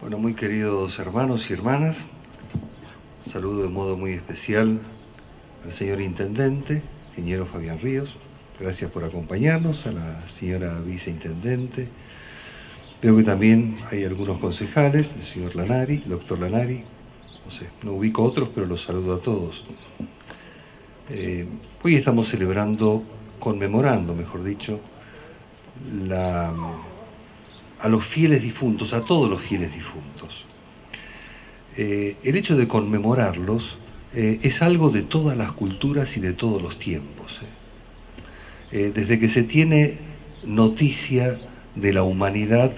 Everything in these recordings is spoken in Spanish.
Bueno, muy queridos hermanos y hermanas, saludo de modo muy especial al señor Intendente, ingeniero Fabián Ríos. Gracias por acompañarnos, a la señora Viceintendente. Veo que también hay algunos concejales, el señor Lanari, el doctor Lanari. No sé, no ubico otros, pero los saludo a todos. Hoy estamos conmemorando, mejor dicho, a los fieles difuntos, a todos los fieles difuntos. El hecho de conmemorarlos es algo de todas las culturas y de todos los tiempos. Desde que se tiene noticia de la humanidad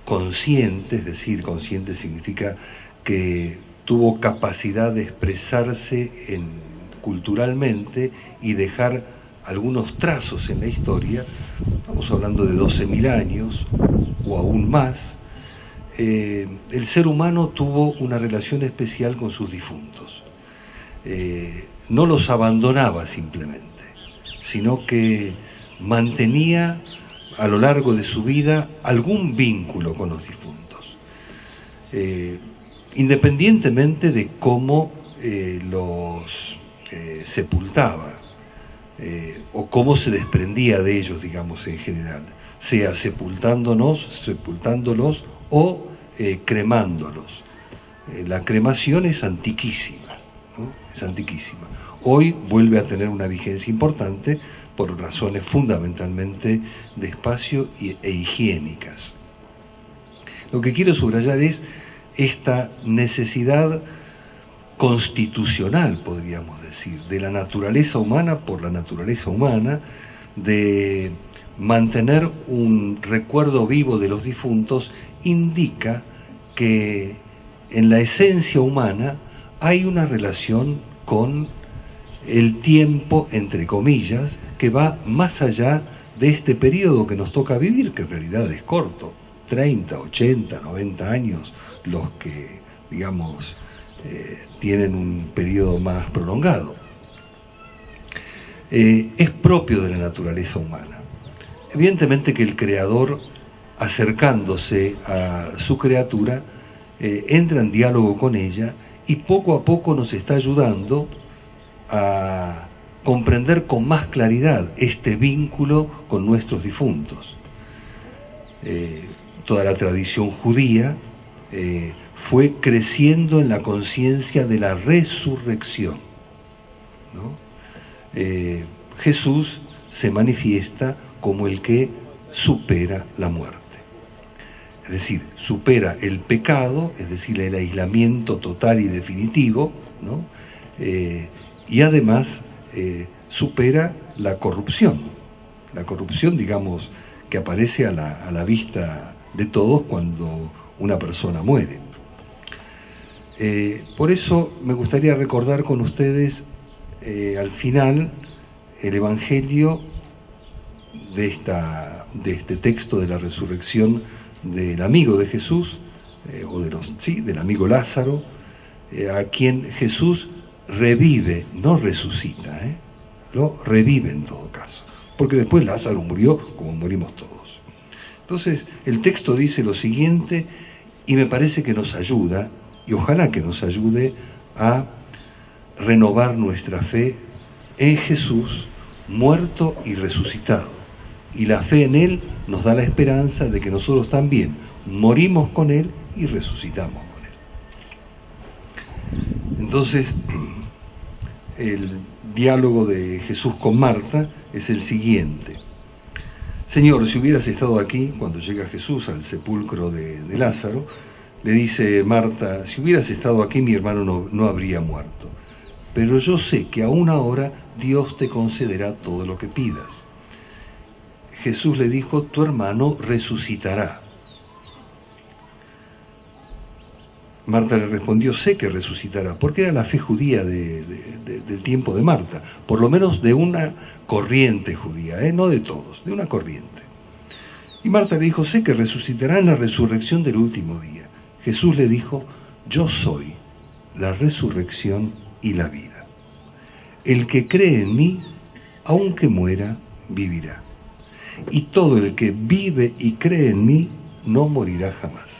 consciente, es decir, consciente significa que tuvo capacidad de expresarse culturalmente y dejar algunos trazos en la historia, estamos hablando de 12.000 años o aún más, el ser humano tuvo una relación especial con sus difuntos. No los abandonaba simplemente, sino que mantenía a lo largo de su vida algún vínculo con los difuntos, independientemente de cómo los sepultaba, o cómo se desprendía de ellos, digamos, en general, sea sepultándolos o cremándolos. La cremación es antiquísima, ¿no? Es antiquísima. Hoy vuelve a tener una vigencia importante por razones fundamentalmente de espacio e higiénicas. Lo que quiero subrayar es esta necesidad constitucional, podríamos decir, de la naturaleza humana por la naturaleza humana, de mantener un recuerdo vivo de los difuntos, indica que en la esencia humana hay una relación con el tiempo, entre comillas, que va más allá de este periodo que nos toca vivir, que en realidad es corto, 30, 80, 90 años, los que, digamos, tienen un periodo más prolongado. Es propio de la naturaleza humana. Evidentemente que el Creador, acercándose a su criatura, entra en diálogo con ella y poco a poco nos está ayudando a comprender con más claridad este vínculo con nuestros difuntos. Toda la tradición judía fue creciendo en la conciencia de la resurrección, ¿no? Jesús se manifiesta como el que supera la muerte. Es decir, supera el pecado, es decir, el aislamiento total y definitivo, ¿no? Y además supera la corrupción, digamos, que aparece a la vista de todos cuando una persona muere. Por eso me gustaría recordar con ustedes al final el Evangelio de este texto de la resurrección del amigo de Jesús, del amigo Lázaro, a quien Jesús revive, no resucita, lo revive en todo caso, porque después Lázaro murió como morimos todos. Entonces el texto dice lo siguiente, y me parece que nos ayuda, y ojalá que nos ayude a renovar nuestra fe en Jesús, muerto y resucitado. Y la fe en Él nos da la esperanza de que nosotros también morimos con Él y resucitamos con Él. Entonces, el diálogo de Jesús con Marta es el siguiente. Señor, si hubieras estado aquí, cuando llega Jesús al sepulcro de Lázaro, le dice Marta, si hubieras estado aquí mi hermano no habría muerto. Pero yo sé que aún ahora Dios te concederá todo lo que pidas. Jesús le dijo, tu hermano resucitará. Marta le respondió, sé que resucitará, porque era la fe judía del tiempo de Marta, por lo menos de una corriente judía, no de todos, de una corriente. Y Marta le dijo, sé que resucitará en la resurrección del último día. Jesús le dijo, yo soy la resurrección y la vida. El que cree en mí, aunque muera, vivirá. Y todo el que vive y cree en mí, no morirá jamás.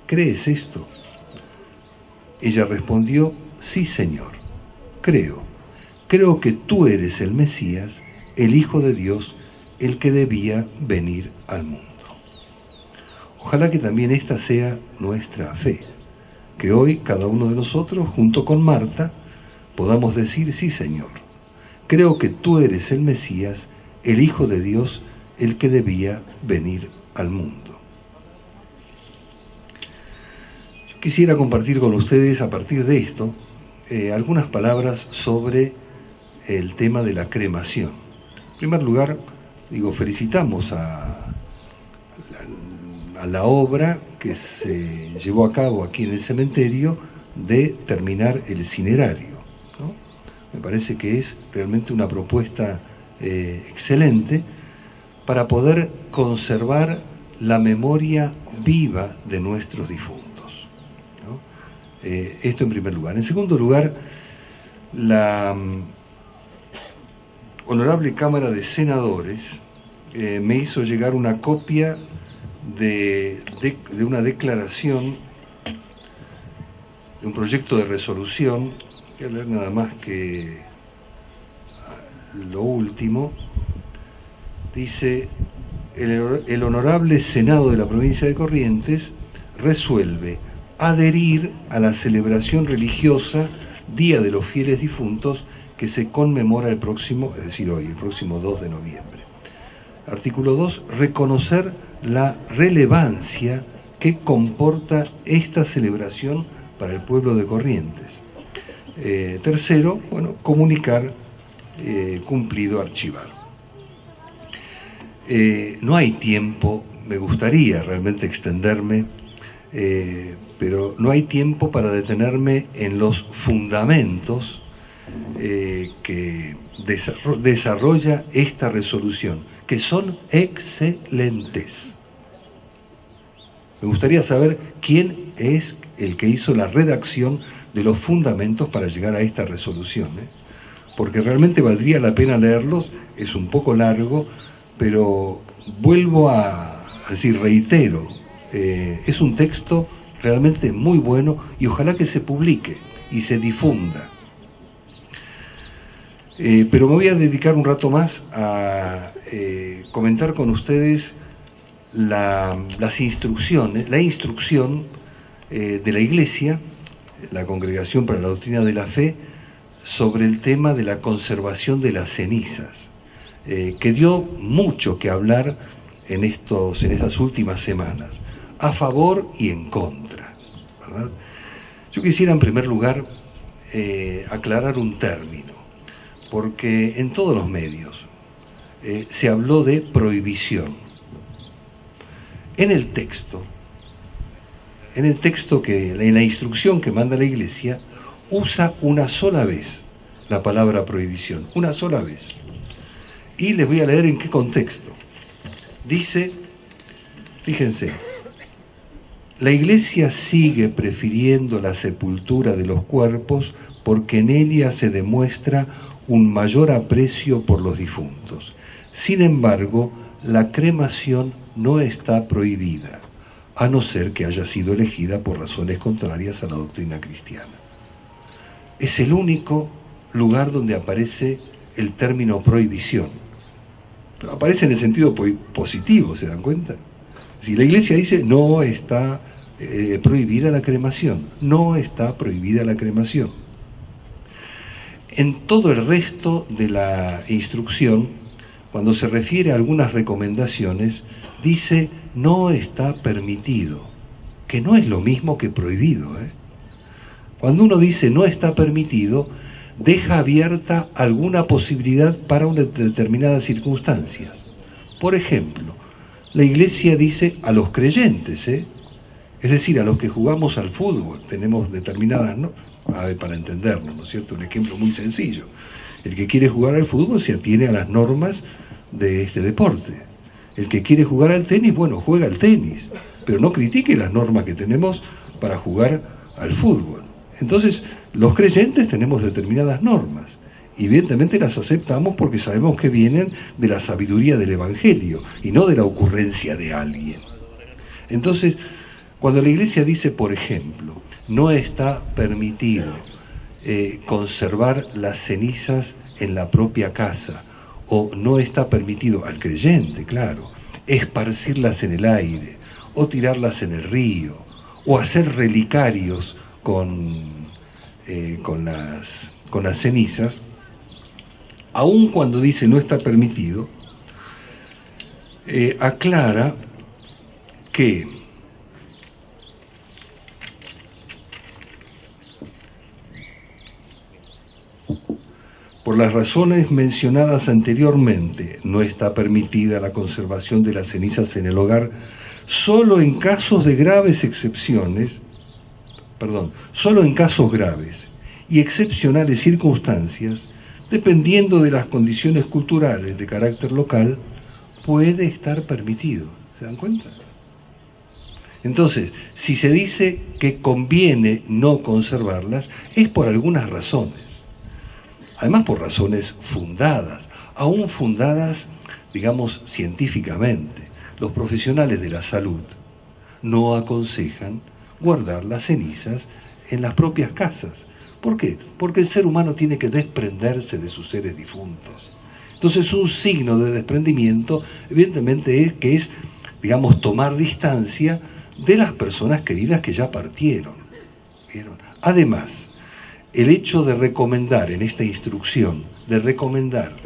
¿crees esto? Ella respondió, sí, Señor, creo que tú eres el Mesías, el Hijo de Dios, el que debía venir al mundo. Ojalá que también esta sea nuestra fe, que hoy cada uno de nosotros, junto con Marta, podamos decir, sí, Señor, creo que tú eres el Mesías, el Hijo de Dios, el que debía venir al mundo. Yo quisiera compartir con ustedes, a partir de esto, algunas palabras sobre el tema de la cremación. En primer lugar, felicitamos a la obra que se llevó a cabo aquí en el cementerio de terminar el cinerario, ¿no? Me parece que es realmente una propuesta excelente para poder conservar la memoria viva de nuestros difuntos, ¿no? Esto en primer lugar. En segundo lugar, la Honorable Cámara de Senadores me hizo llegar una copia de una declaración, de un proyecto de resolución. Voy a leer nada más que lo último. Dice, el Honorable Senado de la Provincia de Corrientes resuelve adherir a la celebración religiosa Día de los Fieles Difuntos que se conmemora el próximo, es decir, hoy, el próximo 2 de noviembre. Artículo 2, reconocer la relevancia que comporta esta celebración para el pueblo de Corrientes. Tercero, comunicar, cumplido, archivar. No hay tiempo, me gustaría realmente extenderme, pero no hay tiempo para detenerme en los fundamentos que desarrolla esta resolución, que son excelentes. Me gustaría saber quién es el que hizo la redacción de los fundamentos para llegar a esta resolución, porque realmente valdría la pena leerlos. Es un poco largo, pero vuelvo a decir, reitero, es un texto realmente muy bueno y ojalá que se publique y se difunda. Pero me voy a dedicar un rato más a comentar con ustedes las instrucciones, la instrucción de la Iglesia, la Congregación para la Doctrina de la Fe, sobre el tema de la conservación de las cenizas, que dio mucho que hablar en estas últimas semanas, a favor y en contra, ¿verdad? Yo quisiera en primer lugar aclarar un término, porque en todos los medios se habló de prohibición. En la instrucción que manda la Iglesia, usa una sola vez la palabra prohibición, una sola vez. Y les voy a leer en qué contexto. Dice, fíjense, la Iglesia sigue prefiriendo la sepultura de los cuerpos porque en ella se demuestra un mayor aprecio por los difuntos. Sin embargo, la cremación no está prohibida, a no ser que haya sido elegida por razones contrarias a la doctrina cristiana. Es el único lugar donde aparece el término prohibición. Pero aparece en el sentido positivo, ¿se dan cuenta? Si la Iglesia dice no está prohibida la cremación, no está prohibida la cremación. En todo el resto de la instrucción, cuando se refiere a algunas recomendaciones, dice no está permitido, que no es lo mismo que prohibido, Cuando uno dice no está permitido, deja abierta alguna posibilidad para determinadas circunstancias. Por ejemplo, la Iglesia dice a los creyentes, es decir, a los que jugamos al fútbol, tenemos determinadas, ¿no? Para entendernos, ¿no es cierto? Un ejemplo muy sencillo. El que quiere jugar al fútbol se atiene a las normas de este deporte. El que quiere jugar al tenis, juega al tenis, pero no critique las normas que tenemos para jugar al fútbol. Entonces, los creyentes tenemos determinadas normas, y evidentemente las aceptamos porque sabemos que vienen de la sabiduría del Evangelio, y no de la ocurrencia de alguien. Entonces, Cuando la Iglesia dice, por ejemplo, no está permitido conservar las cenizas en la propia casa, o no está permitido al creyente, claro, esparcirlas en el aire, o tirarlas en el río, o hacer relicarios con las cenizas, aun cuando dice no está permitido, aclara que por las razones mencionadas anteriormente, no está permitida la conservación de las cenizas en el hogar, solo en casos graves y excepcionales circunstancias, dependiendo de las condiciones culturales de carácter local, puede estar permitido. ¿Se dan cuenta? Entonces, si se dice que conviene no conservarlas, es por algunas razones. Además por razones fundadas, aún fundadas, digamos, científicamente. Los profesionales de la salud no aconsejan guardar las cenizas en las propias casas. ¿Por qué? Porque el ser humano tiene que desprenderse de sus seres difuntos. Entonces un signo de desprendimiento, evidentemente, es, digamos, tomar distancia de las personas queridas que ya partieron. ¿Vieron? Además, el hecho de recomendar en esta instrucción, de recomendar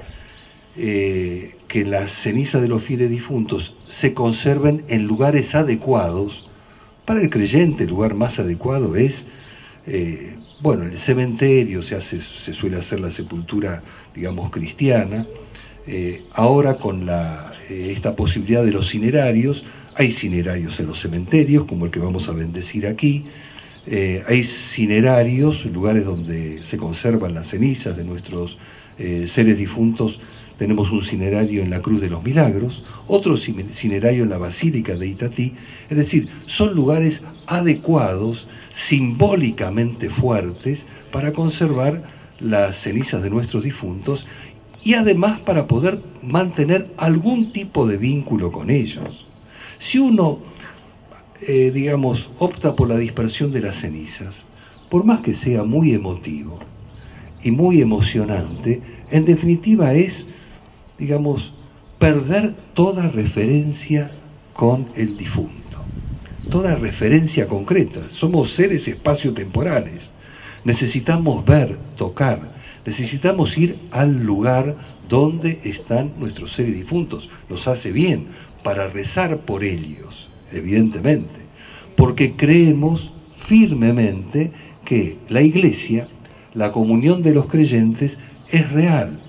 que las cenizas de los fieles difuntos se conserven en lugares adecuados, para el creyente el lugar más adecuado es, el cementerio, se suele hacer la sepultura, digamos, cristiana. Ahora con esta posibilidad de los cinerarios, hay cinerarios en los cementerios, como el que vamos a bendecir aquí. Hay cinerarios, lugares donde se conservan las cenizas de nuestros seres difuntos. Tenemos un cinerario en la Cruz de los Milagros, otro cinerario en la Basílica de Itatí. Es decir, son lugares adecuados, simbólicamente fuertes, para conservar las cenizas de nuestros difuntos y además para poder mantener algún tipo de vínculo con ellos. Si uno opta por la dispersión de las cenizas, por más que sea muy emotivo y muy emocionante, en definitiva es, perder toda referencia con el difunto, toda referencia concreta. Somos seres espaciotemporales, necesitamos ver, tocar, necesitamos ir al lugar donde están nuestros seres difuntos. Nos hace bien para rezar por ellos, evidentemente, porque creemos firmemente que la Iglesia, la comunión de los creyentes, es real.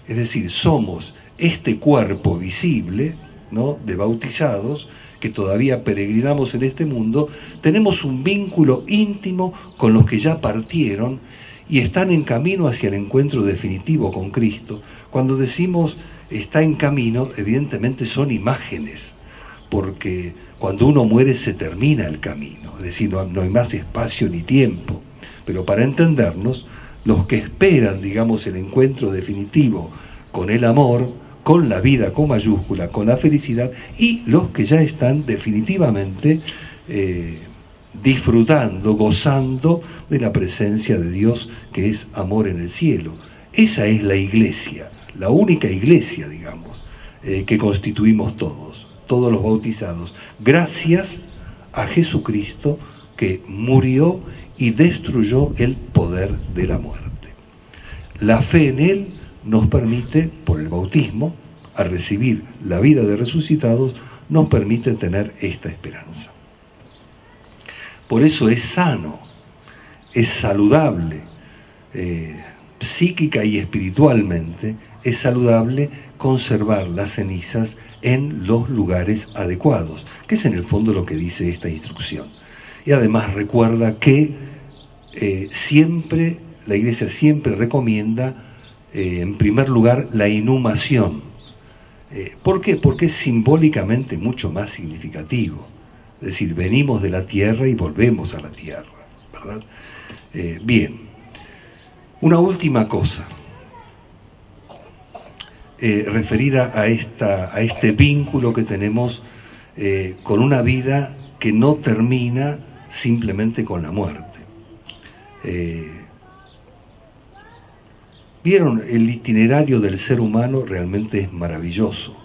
Es decir, somos este cuerpo visible, ¿no?, de bautizados, que todavía peregrinamos en este mundo, tenemos un vínculo íntimo con los que ya partieron y están en camino hacia el encuentro definitivo con Cristo. Cuando decimos está en camino, evidentemente son imágenes, porque cuando uno muere se termina el camino, es decir, no hay más espacio ni tiempo. Pero para entendernos, los que esperan, el encuentro definitivo con el amor, con la vida con mayúscula, con la felicidad, y los que ya están definitivamente disfrutando, gozando de la presencia de Dios, que es amor en el cielo. Esa es la Iglesia, la única Iglesia, que constituimos todos los bautizados, gracias a Jesucristo, que murió y destruyó el poder de la muerte. La fe en Él nos permite, por el bautismo, al recibir la vida de resucitados, nos permite tener esta esperanza. Por eso es sano, es saludable, psíquica y espiritualmente, es saludable conservar las cenizas en los lugares adecuados, que es en el fondo lo que dice esta instrucción. Y además recuerda que la Iglesia siempre recomienda, en primer lugar, la inhumación. ¿Por qué? Porque es simbólicamente mucho más significativo. Es decir, venimos de la tierra y volvemos a la tierra, ¿verdad? Bien, una última cosa, referida a este vínculo que tenemos con una vida que no termina simplemente con la muerte. ¿Vieron? El itinerario del ser humano realmente es maravilloso.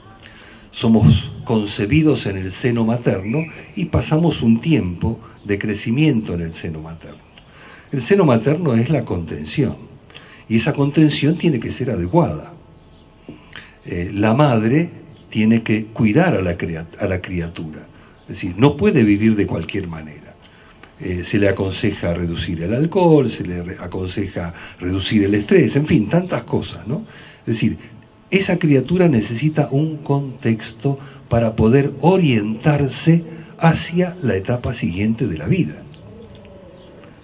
Somos concebidos en el seno materno y pasamos un tiempo de crecimiento en el seno materno. El seno materno es la contención, y esa contención tiene que ser adecuada. La madre tiene que cuidar a la criatura, es decir, no puede vivir de cualquier manera. Se le aconseja reducir el alcohol, se le aconseja reducir el estrés, en fin, tantas cosas, ¿no? Es decir, esa criatura necesita un contexto para poder orientarse hacia la etapa siguiente de la vida.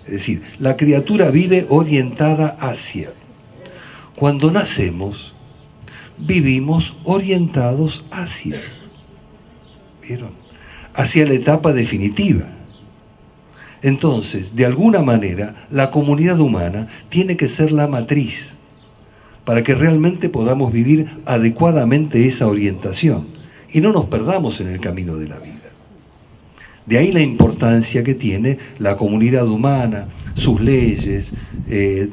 Es decir, la criatura vive orientada hacia. Cuando nacemos, vivimos orientados hacia. ¿Vieron? Hacia la etapa definitiva. Entonces, de alguna manera, la comunidad humana tiene que ser la matriz para que realmente podamos vivir adecuadamente esa orientación y no nos perdamos en el camino de la vida. De ahí la importancia que tiene la comunidad humana, sus leyes,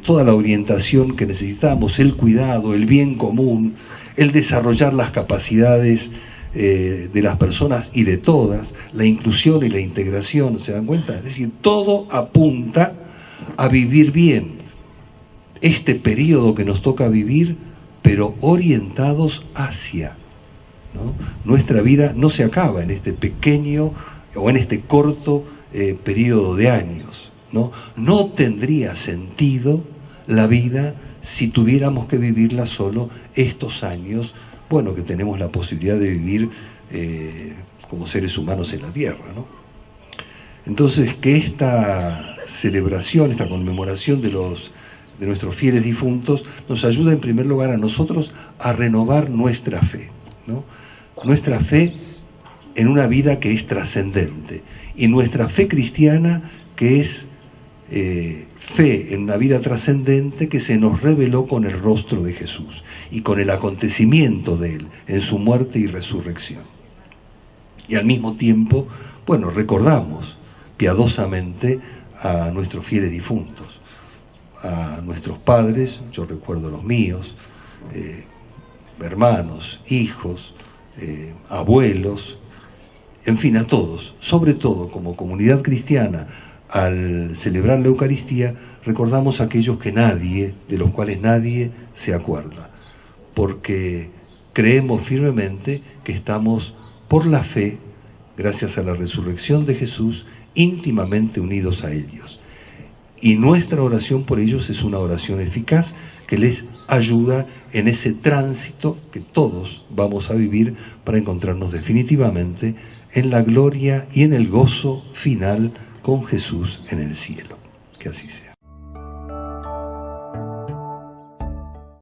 toda la orientación que necesitamos, el cuidado, el bien común, el desarrollar las capacidades de las personas y de todas, la inclusión y la integración, ¿se dan cuenta? Es decir, todo apunta a vivir bien este periodo que nos toca vivir, pero orientados hacia, ¿no? Nuestra vida no se acaba en este pequeño o en este corto periodo de años, ¿no? No tendría sentido la vida si tuviéramos que vivirla solo estos años, bueno, que tenemos la posibilidad de vivir como seres humanos en la Tierra, ¿no? Entonces, que esta celebración, esta conmemoración de nuestros fieles difuntos, nos ayuda en primer lugar a nosotros a renovar nuestra fe, ¿no? Nuestra fe en una vida que es trascendente, y nuestra fe cristiana que es fe en una vida trascendente que se nos reveló con el rostro de Jesús y con el acontecimiento de Él en su muerte y resurrección. Y al mismo tiempo, bueno, recordamos piadosamente a nuestros fieles difuntos, a nuestros padres, yo recuerdo los míos, hermanos, hijos, abuelos, en fin, a todos. Sobre todo, como comunidad cristiana, al celebrar la Eucaristía, recordamos a aquellos de los cuales nadie se acuerda, porque creemos firmemente que estamos, por la fe, gracias a la resurrección de Jesús, íntimamente unidos a ellos. Y nuestra oración por ellos es una oración eficaz que les ayuda en ese tránsito que todos vamos a vivir para encontrarnos definitivamente en la gloria y en el gozo final con Jesús en el cielo. Que así sea.